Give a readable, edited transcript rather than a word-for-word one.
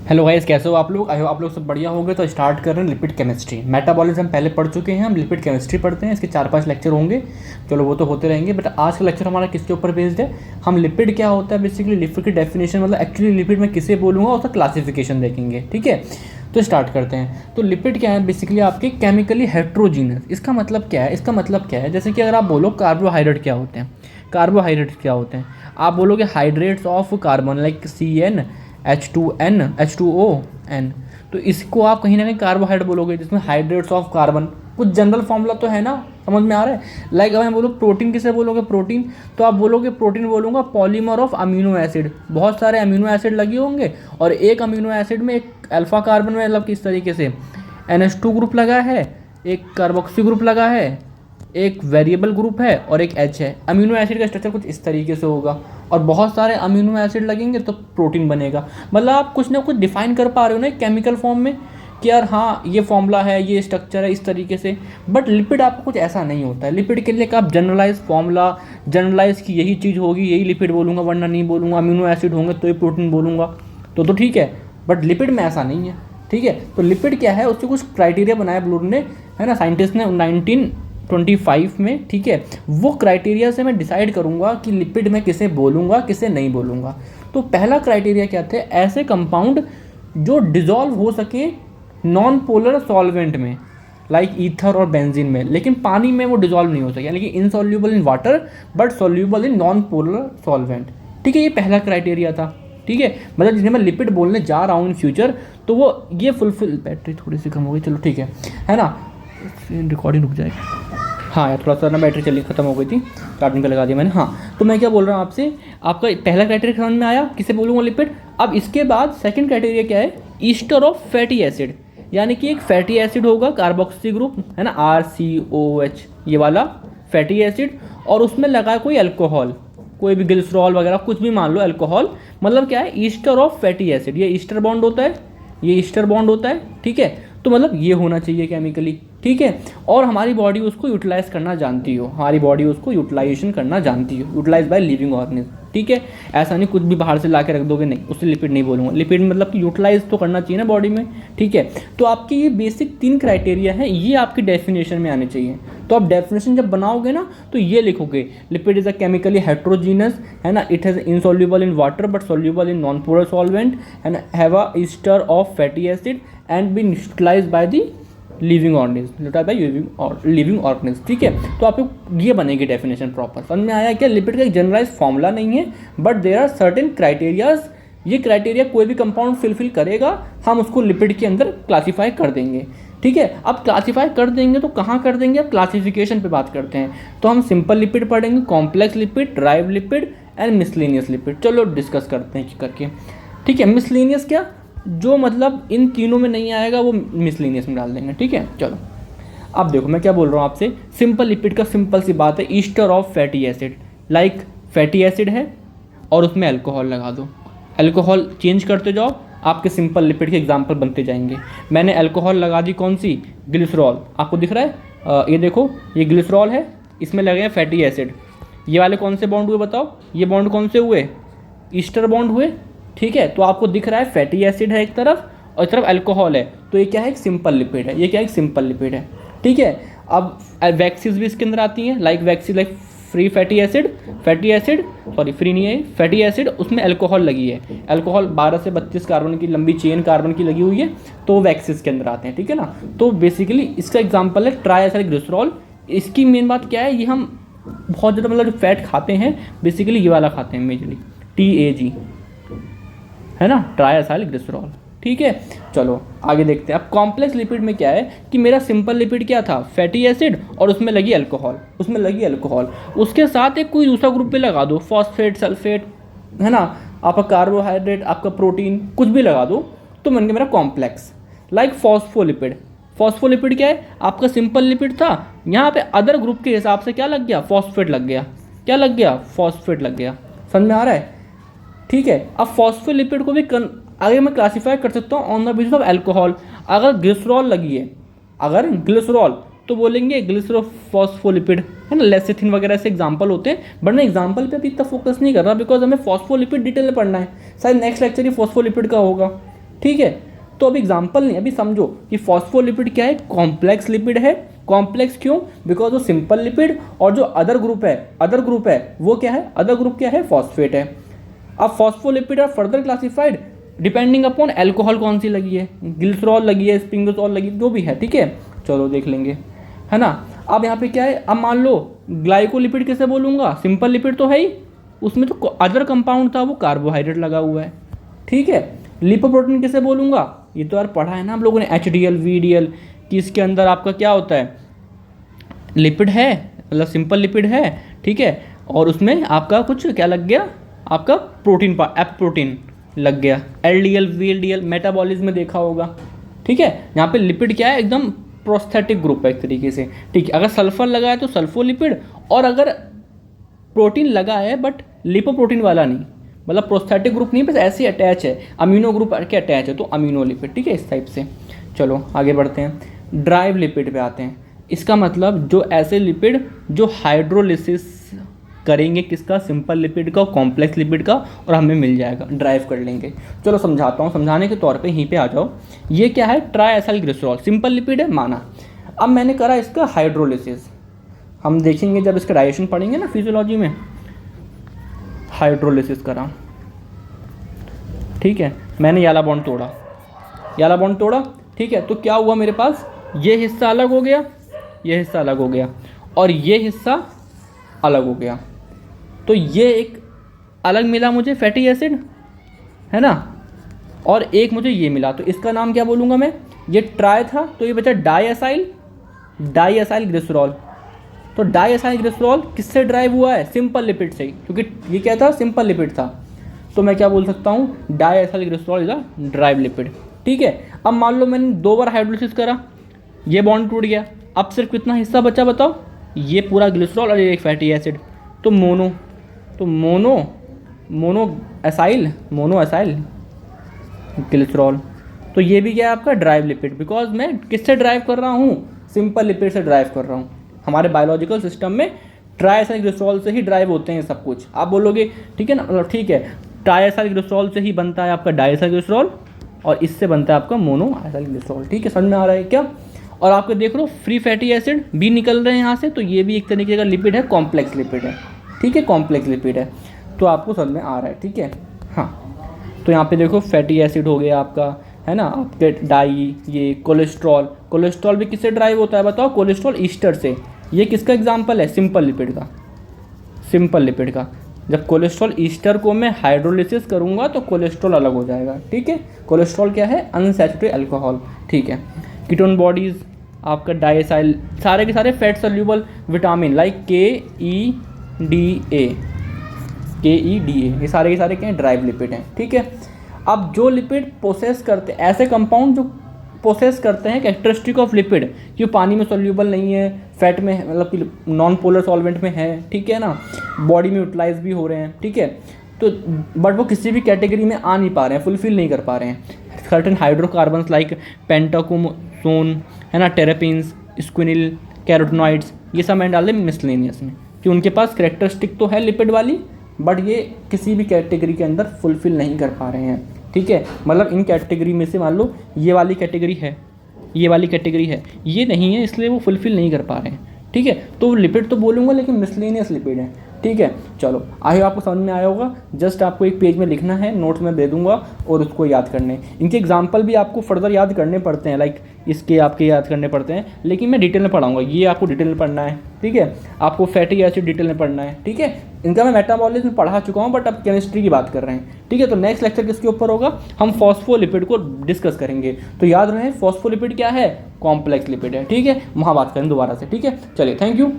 Hello guys, कैसे हो आप लोग? आई होप आप लोग सब बढ़िया होंगे। तो स्टार्ट कर रहे हैं लिपिड केमिस्ट्री। मेटाबॉलिज्म पहले पढ़ चुके हैं, हम लिपिड केमिस्ट्री पढ़ते हैं। इसके 4-5 लेक्चर होंगे, चलो वो तो होते रहेंगे। बट आज का लेक्चर हमारा किसके ऊपर बेस्ड है? हम लिपिड क्या होता है, बेसिकली लिपिड की डेफिनेशन, मतलब एक्चुअली लिपिड में किसे बोलूँगा, उसका क्लासिफिकेशन देखेंगे। ठीक है, तो स्टार्ट करते हैं। तो लिपिड क्या है? बेसिकली आपके केमिकली हेट्रोजीनस। इसका मतलब क्या है? इसका मतलब क्या है, जैसे कि अगर आप बोलो कार्बोहाइड्रेट क्या होते हैं, कार्बोहाइड्रेट्स क्या होते हैं, आप बोलोगे hydrates of carbon, like CN H2N H2O N। तो इसको आप कहीं ना कहीं कार्बोहाइड्रेट बोलोगे, जिसमें हाइड्रेट्स ऑफ कार्बन। कुछ जनरल फॉर्मूला तो है ना, समझ में आ रहा है? लाइक अगर मैं बोलूँ प्रोटीन, किसे बोलोगे प्रोटीन, तो आप बोलोगे प्रोटीन बोलूँगा पॉलीमर ऑफ अमीनो एसिड। बहुत सारे अमीनो एसिड लगे होंगे और एक अमीनो एसिड में एक अल्फा कार्बन में, मतलब किस तरीके से NH2 ग्रुप लगा है, एक कार्बोक्सी ग्रुप लगा है, एक वेरिएबल ग्रुप है और एक H है। अमीनो एसिड का स्ट्रक्चर कुछ इस तरीके से होगा और बहुत सारे अमीनो एसिड लगेंगे तो प्रोटीन बनेगा। मतलब आप कुछ ना कुछ डिफाइन कर पा रहे हो ना केमिकल फॉर्म में कि यार हाँ ये फॉर्मूला है, ये स्ट्रक्चर है, इस तरीके से। बट लिपिड आपको कुछ ऐसा नहीं होता है। लिपिड के लिए आप जनरलाइज फॉर्मूला, जनरलाइज की यही चीज़ होगी, यही लिपिड बोलूँगा, वरना नहीं बोलूँगा। अमीनो एसिड होंगे तो ही प्रोटीन बोलूँगा, तो ठीक है। बट लिपिड में ऐसा नहीं है। ठीक है, तो लिपिड क्या है, उससे कुछ क्राइटेरिया बनाया ब्लूर ने, है ना, साइंटिस्ट ने 1925 में। ठीक है, वो क्राइटेरिया से मैं डिसाइड करूंगा कि लिपिड में किसे बोलूंगा, किसे नहीं बोलूंगा। तो पहला क्राइटेरिया क्या थे? ऐसे कंपाउंड जो डिजॉल्व हो सके नॉन पोलर सॉल्वेंट में, लाइक ईथर और बेंजीन में, लेकिन पानी में वो डिजॉल्व नहीं हो सके, यानी कि insoluble in water but soluble in non polar solvent. ठीक है, ये पहला क्राइटेरिया था। ठीक है, मतलब जिन्हें मैं लिपिड बोलने जा रहा हूँ इन फ्यूचर, तो वो ये फुलफिल। बैटरी थोड़ी सी कम हो गई, चलो ठीक है ना, रिकॉर्डिंग रुक जाएगी। हाँ यार, थोड़ा सा ना बैटरी चली ख़त्म हो गई थी, चार्जिंग पे लगा दिया मैंने। हाँ, तो मैं क्या बोल रहा हूँ आपसे, आपका पहला क्राइटेरिया समझ में आया, किसे बोलूँगा लिपिड। अब इसके बाद सेकंड क्राइटेरिया क्या है? ईस्टर ऑफ फैटी एसिड, यानी कि एक फैटी एसिड होगा, कार्बोक्सी ग्रुप है ना, RCOH, ये वाला फैटी एसिड, और उसमें लगा कोई अल्कोहल, कोई भी ग्लिसरॉल वगैरह, कुछ भी मान लो अल्कोहल। मतलब क्या है? Easter of fatty acid. ये ईस्टर बॉन्ड होता है, ये ईस्टर बॉन्ड होता है। ठीक है, तो मतलब ये होना चाहिए केमिकली। ठीक है, और हमारी बॉडी उसको यूटिलाइज करना जानती हो, हमारी बॉडी उसको यूटिलाइजेशन करना जानती हो, यूटिलाइज बाय लिविंग ऑर्गेनिज्म। ठीक है, ऐसा नहीं कुछ भी बाहर से ला के रख दोगे, नहीं, उससे लिपिड नहीं बोलूँगा। लिपिड मतलब कि यूटिलाइज तो करना चाहिए ना बॉडी में। ठीक है, तो आपकी ये बेसिक 3 क्राइटेरिया हैं, ये आपकी डेफिनेशन में आने चाहिए। तो आप डेफिनेशन जब बनाओगे ना, तो ये लिखोगे lipid is a chemically heterogeneous, है ना, it has insoluble in water but soluble in non polar solvent, and have a ester of fatty acid and be neutralised by the living organism, living organism. ठीक है, तो आपको ये बनेगी definition proper. समझ में आया क्या? लिपिड का एक जनरलाइज फॉर्मूला नहीं है, but there are certain criterias. ये क्राइटेरिया कोई भी कंपाउंड फिलफिल करेगा, हम उसको लिपिड के अंदर क्लासीफाई कर देंगे। ठीक है, अब क्लासीफाई कर देंगे तो कहाँ कर देंगे? अब क्लासिफिकेशन पे बात करते हैं। तो हम सिंपल लिपिड पढ़ेंगे, complex lipid, drive lipid and miscellaneous lipid. चलो डिस्कस करते हैं करके। ठीक है, मिसलेनियस क्या, जो मतलब इन तीनों में नहीं आएगा वो मिसलेनियस में डाल देंगे। ठीक है, चलो अब देखो मैं क्या बोल रहा हूँ आपसे। सिंपल लिपिड का सिंपल सी बात है, Easter of fatty acid. Like fatty acid है और उसमें अल्कोहल लगा दो, अल्कोहल चेंज करते जाओ, आपके सिंपल लिपिड के एग्जाम्पल बनते जाएंगे। मैंने अल्कोहल लगा दी, कौन सी? ग्लिसरॉल। आपको दिख रहा है, ये देखो, ये ग्लिसरॉल है, इसमें लगे हैं फैटी एसिड। ये वाले कौन से बॉन्ड हुए बताओ? ये बॉन्ड कौन से हुए? ईस्टर बॉन्ड हुए। ठीक है, तो आपको दिख रहा है फैटी एसिड है एक तरफ और एक तरफ अल्कोहल है, तो ये क्या है? एक सिंपल लिपिड है। ये क्या है? एक सिंपल लिपिड है। ठीक है, अब वैक्सीज भी इसके अंदर आती हैं, like waxes, like free fatty acid, sorry free नहीं है, फैटी एसिड, उसमें अल्कोहल लगी है। अल्कोहल 12 से 32 कार्बन की लंबी चेन कार्बन की लगी हुई है, तो वैक्सीज के अंदर आते हैं। ठीक है ना, तो बेसिकली इसका एग्जाम्पल है ट्राइएथाइल ग्लिसरॉल। इसकी मेन बात क्या है, ये हम बहुत ज़्यादा मतलब जो फैट खाते हैं, बेसिकली ये वाला खाते हैं मेजरली, TAG, है ना, ट्राइएथाइल ग्लिसरॉल। ठीक है, चलो आगे देखते हैं। अब कॉम्प्लेक्स लिपिड में क्या है कि मेरा सिंपल लिपिड क्या था? फैटी एसिड, और उसमें लगी अल्कोहल, उसके साथ एक कोई दूसरा ग्रुप पे लगा दो, फॉस्फेट, सल्फेट, है ना, आपका कार्बोहाइड्रेट, आपका प्रोटीन, कुछ भी लगा दो, तो बन गया मेरा कॉम्प्लेक्स। Like phospholipid. फॉस्फोलिपिड क्या है? आपका सिंपल लिपिड था, यहाँ पे अदर ग्रुप के हिसाब से क्या लग गया? फॉस्फेट लग गया। क्या लग गया? फॉस्फेट लग गया। समझ में आ रहा है? ठीक है, अब फॉस्फोलिपिड को भी आगे मैं क्लासीफाई कर सकता हूँ on the basis of alcohol. अगर ग्लिसरॉल लगी है, अगर ग्लिसरॉल, तो बोलेंगे ग्लिसरोफॉस्फोलिपिड, है ना, लेसिथिन वगैरह से एग्जांपल होते हैं। बट मैं एग्जांपल पे अभी इतना फोकस नहीं कर रहा, बिकॉज हमें फॉस्फोलिपिड डिटेल में पढ़ना है। शायद नेक्स्ट लेक्चर ही फॉस्फोलिपिड का होगा। ठीक है। तो अभी एग्जाम्पल नहीं, अभी समझो कि फॉस्फोलिपिड क्या है, कॉम्प्लेक्स लिपिड है। कॉम्प्लेक्स क्यों? बिकॉज वो सिंपल लिपिड, और जो अदर ग्रुप है वो क्या है, अदर ग्रुप क्या है, फॉस्फेट है। अब phospholipid are further classified depending upon alcohol कौन सी लगी है, ग्लिसरॉल लगी है, स्पिंगोसॉल लगी, जो भी है, ठीक है। चलो देख लेंगे, है ना। अब यहाँ पे क्या है, अब मान लो ग्लाइकोलिपिड किसे बोलूँगा, सिंपल लिपिड तो है ही, उसमें तो अदर कंपाउंड था वो कार्बोहाइड्रेट लगा हुआ है, ठीक है। लिपोप्रोटीन किसे बोलूँगा, ये तो यार पढ़ा है ना हम लोगों ने, HDL VDL, कि इसके अंदर आपका क्या होता है, लिपिड है, मतलब सिंपल लिपिड है, ठीक है, और उसमें आपका कुछ क्या लग गया, आपका प्रोटीन एप प्रोटीन लग गया, LDL VLDL मेटाबॉलिज्म में देखा होगा, ठीक है। यहाँ पे लिपिड क्या है, एकदम प्रोस्थेटिक ग्रुप है एक तरीके से, ठीक है। अगर सल्फर लगा है तो सल्फोलिपिड, और अगर प्रोटीन लगा है बट लिपोप्रोटीन वाला नहीं, मतलब प्रोस्थेटिक ग्रुप नहीं, बस ऐसे अटैच है, अमीनो ग्रुप के अटैच है, तो अमीनो लिपिड, ठीक है, इस टाइप से। चलो आगे बढ़ते हैं, ड्राइव लिपिड पे आते हैं। इसका मतलब जो ऐसे लिपिड जो हाइड्रोलिसिस करेंगे किसका, सिंपल लिपिड का, कॉम्प्लेक्स लिपिड का, और हमें मिल जाएगा, ड्राइव कर लेंगे। चलो समझाता हूँ, समझाने के तौर पे यहीं पे आ जाओ। ये क्या है, ट्राइएसाइल ग्लिसरॉल, सिंपल लिपिड है माना। अब मैंने करा इसका हाइड्रोलिसिस, हम देखेंगे जब इसका डाइजेशन पढ़ेंगे ना फिजियोलॉजी में, हाइड्रोलिसिस करा, ठीक है। मैंने याला बॉन्ड तोड़ा, ठीक है। तो क्या हुआ मेरे पास, ये हिस्सा अलग हो गया, ये हिस्सा अलग हो गया, और ये हिस्सा अलग हो गया। तो ये एक अलग मिला मुझे फैटी एसिड, है ना, और एक मुझे ये मिला, तो इसका नाम क्या बोलूँगा मैं, ये ट्राई था तो ये बचा डाईएसाइल ग्लिसरॉल। तो डाईएसाइल ग्लिसरॉल किससे ड्राइव हुआ है, सिंपल लिपिड से, क्योंकि ये क्या था, सिंपल लिपिड था। तो मैं क्या बोल सकता हूँ, diacyl glycerol is a derived lipid, ठीक है। अब मान लो मैंने 2 बार हाइड्रोलिसिस करा, ये बॉन्ड टूट गया, अब सिर्फ कितना हिस्सा बचा बताओ, ये पूरा ग्लिसरॉल और ये एक फैटी एसिड, तो मोनो एसाइल ग्लिसरॉल। तो ये भी क्या है आपका ड्राइव लिपिड, बिकॉज मैं किससे ड्राइव कर रहा हूँ, सिंपल लिपिड से ड्राइव कर रहा हूँ। हमारे बायोलॉजिकल सिस्टम में ट्राइएसाइल ग्लिसरॉल से ही ड्राइव होते हैं सब कुछ। आप बोलोगे ठीक है ना, मतलब ठीक है, ट्राइएसाइल ग्लिसरॉल से ही बनता है आपका डाईएसाइल ग्लिसरॉल, और इससे बनता है आपका मोनो एसाइल ग्लिसरॉल, ठीक है, समझ में आ रहा है क्या। और आपको देख लो फ्री फैटी एसिड भी निकल रहे हैं यहाँ से, तो ये भी एक तरीके का लिपिड है, कॉम्प्लेक्स लिपिड है, ठीक है, कॉम्प्लेक्स लिपिड है। तो आपको समझ में आ रहा है, ठीक है। हाँ, तो यहाँ पे देखो फैटी एसिड हो गया आपका, है ना, आपके डाई, ये कोलेस्ट्रॉल भी किससे ड्राइव होता है बताओ, कोलेस्ट्रॉल ईस्टर से। ये किसका एग्जाम्पल है, सिंपल लिपिड का। जब कोलेस्ट्रॉल ईस्टर को मैं हाइड्रोलिसिस करूँगा तो कोलेस्ट्रॉल अलग हो जाएगा, ठीक है। कोलेस्ट्रॉल क्या है, अनसैचुरेटेड अल्कोहल, ठीक है। कीटोन बॉडीज़ आपका डाईएसाइल, सारे के सारे fat soluble vitamin like KEDA, ये सारे के सारे क्या हैं, ड्राइव लिपिड हैं, ठीक है। अब जो लिपिड प्रोसेस करते हैं, ऐसे कंपाउंड जो प्रोसेस करते हैं कैरेक्टरिस्टिक ऑफ लिपिड, कि पानी में सोल्यूबल नहीं है, फैट में मतलब कि नॉन पोलर सॉल्वेंट में है, ठीक है ना, बॉडी में यूटिलाइज भी हो रहे हैं, ठीक है। तो बट वो किसी भी कैटेगरी में आ नहीं पा रहे हैं, फुलफिल नहीं कर पा रहे हैं। सर्टेन हाइड्रोकार्बन्स लाइक पेंटाकोमोन, है ना, टेरेपिन्स, स्क्विनिल, कैरोटिनॉइड्स, ये सब मैंने डाल दें मिसलेनियस में, कि उनके पास कैरेक्टरिस्टिक तो है लिपिड वाली, बट ये किसी भी कैटेगरी के अंदर फुलफिल नहीं कर पा रहे हैं, ठीक है। मतलब इन कैटेगरी में से मान लो ये वाली कैटेगरी है, ये वाली कैटेगरी है, ये नहीं है, इसलिए वो फुलफिल नहीं कर पा रहे हैं, ठीक है। तो लिपिड तो बोलूँगा लेकिन मिसलेनियस लिपिड है, ठीक है। चलो आई होप आपको समझ में आया होगा। जस्ट आपको एक पेज में लिखना है, नोट्स में दे दूंगा और उसको याद करने। इनके एग्जाम्पल भी आपको फर्दर याद करने पड़ते हैं, लाइक इसके आपके याद करने पड़ते हैं, लेकिन मैं डिटेल में पढ़ाऊंगा। ये आपको डिटेल में पढ़ना है, ठीक है। आपको फैटी एसिड डिटेल में पढ़ना है, ठीक है। इनका मैं मेटाबॉलिज्म पढ़ा चुका हूँ, बट अब केमिस्ट्री की बात कर रहे हैं, ठीक है। तो नेक्स्ट लेक्चर किसके ऊपर होगा, हम फॉस्फोलिपिड को डिस्कस करेंगे। तो याद रहे फॉस्फोलिपिड क्या है, कॉम्प्लेक्स लिपिड है, ठीक है। वहाँ बात करें दोबारा से, ठीक है। चलिए, थैंक यू।